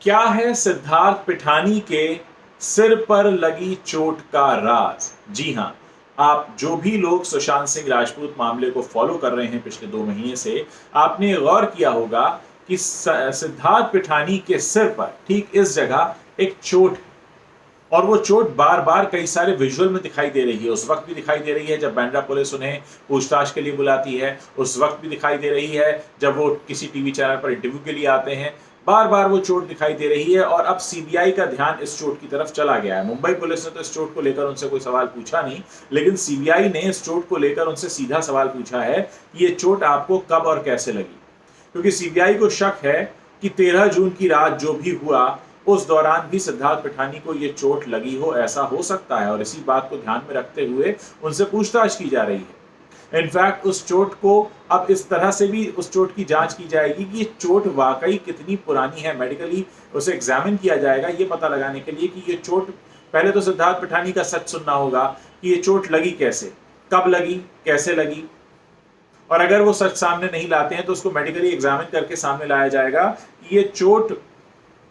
क्या है सिद्धार्थ पिठानी के सिर पर लगी चोट का राज? जी हां, आप जो भी लोग सुशांत सिंह राजपूत मामले को फॉलो कर रहे हैं पिछले 2 महीने से, आपने गौर किया होगा कि सिद्धार्थ पिठानी के सिर पर ठीक इस जगह एक चोट है और वो चोट बार बार कई सारे विजुअल में दिखाई दे रही है। उस वक्त भी दिखाई दे रही है जब बांद्रा पुलिस उन्हें पूछताछ के लिए बुलाती है, उस वक्त भी दिखाई दे रही है जब वो किसी टीवी चैनल पर इंटरव्यू के लिए आते हैं। बार बार वो चोट दिखाई दे रही है और अब सीबीआई का ध्यान इस चोट की तरफ चला गया है। मुंबई पुलिस ने तो इस चोट को लेकर उनसे कोई सवाल पूछा नहीं, लेकिन सीबीआई ने इस चोट को लेकर उनसे सीधा सवाल पूछा है कि ये चोट आपको कब और कैसे लगी, क्योंकि सीबीआई को शक है कि 13 जून की रात जो भी हुआ उस दौरान भी सिद्धार्थ पिठानी को ये चोट लगी हो, ऐसा हो सकता है और इसी बात को ध्यान में रखते हुए उनसे पूछताछ की जा रही है। इनफैक्ट उस चोट को अब इस तरह से भी उस चोट की जांच की जाएगी कि ये चोट वाकई कितनी पुरानी है। मेडिकली उसे एग्जामिन किया जाएगा ये पता लगाने के लिए कि ये चोट, पहले तो सिद्धार्थ पिठानी का सच सुनना होगा कि ये चोट लगी कैसे, कब लगी, कैसे लगी, और अगर वो सच सामने नहीं लाते हैं तो उसको मेडिकली एग्जामिन करके सामने लाया जाएगा कि ये चोट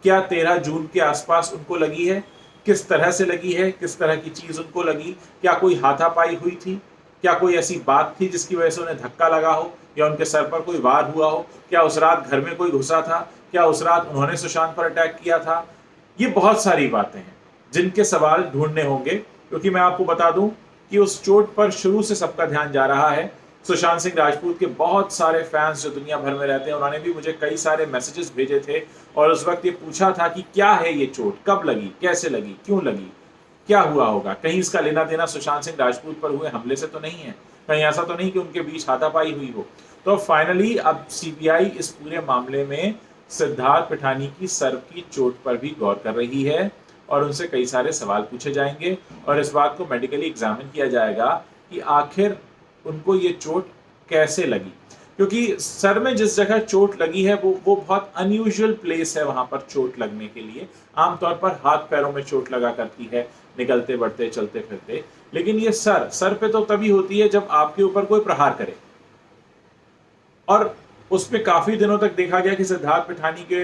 क्या 13 जून के आसपास उनको लगी है, किस तरह से लगी है, किस तरह की चीज उनको लगी, क्या कोई हाथापाई हुई थी, क्या कोई ऐसी बात थी जिसकी वजह से उन्हें धक्का लगा हो या उनके सर पर कोई वार हुआ हो, क्या उस रात घर में कोई घुसा था, क्या उस रात उन्होंने सुशांत पर अटैक किया था। ये बहुत सारी बातें हैं जिनके सवाल ढूंढने होंगे, क्योंकि मैं आपको बता दूं कि उस चोट पर शुरू से सबका ध्यान जा रहा है। सुशांत सिंह राजपूत के बहुत सारे फैंस जो दुनिया भर में रहते हैं उन्होंने भी मुझे कई सारे मैसेजेस भेजे थे और उस वक्त ये पूछा था कि क्या है ये चोट, कब लगी, कैसे लगी, क्यों लगी, क्या हुआ होगा, कहीं इसका लेना देना सुशांत सिंह राजपूत पर हुए हमले से तो नहीं है, कहीं ऐसा तो नहीं कि उनके बीच हाथापाई हुई हो। तो फाइनली अब सीबीआई इस पूरे मामले में सिद्धार्थ पिठानी की सर की चोट पर भी गौर कर रही है और उनसे कई सारे सवाल पूछे जाएंगे और इस बात को मेडिकली एग्जामिन किया जाएगा कि आखिर उनको ये चोट कैसे लगी, क्योंकि सर में जिस जगह चोट लगी है वो बहुत अनयूजुअल प्लेस है वहां पर चोट लगने के लिए। आमतौर पर हाथ पैरों में चोट लगा करती है निकलते बढ़ते चलते फिरते, लेकिन ये सर पे तो तभी होती है जब आपके ऊपर कोई प्रहार करे। और उसमें काफी दिनों तक देखा गया कि सिद्धार्थ पिठानी के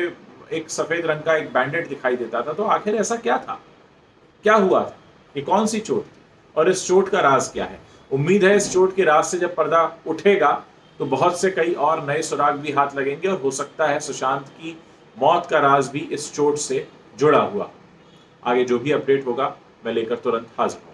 एक सफेद रंग का एक बैंडेड दिखाई देता था। तो आखिर ऐसा क्या था, क्या हुआ था, ये कौन सी चोट थी और इस चोट का राज क्या है। उम्मीद है इस चोट के राज से जब पर्दा उठेगा तो बहुत से कई और नए सुराग भी हाथ लगेंगे और हो सकता है सुशांत की मौत का राज भी इस चोट से जुड़ा हुआ। आगे जो भी अपडेट होगा मैं लेकर तुरंत हाजिर।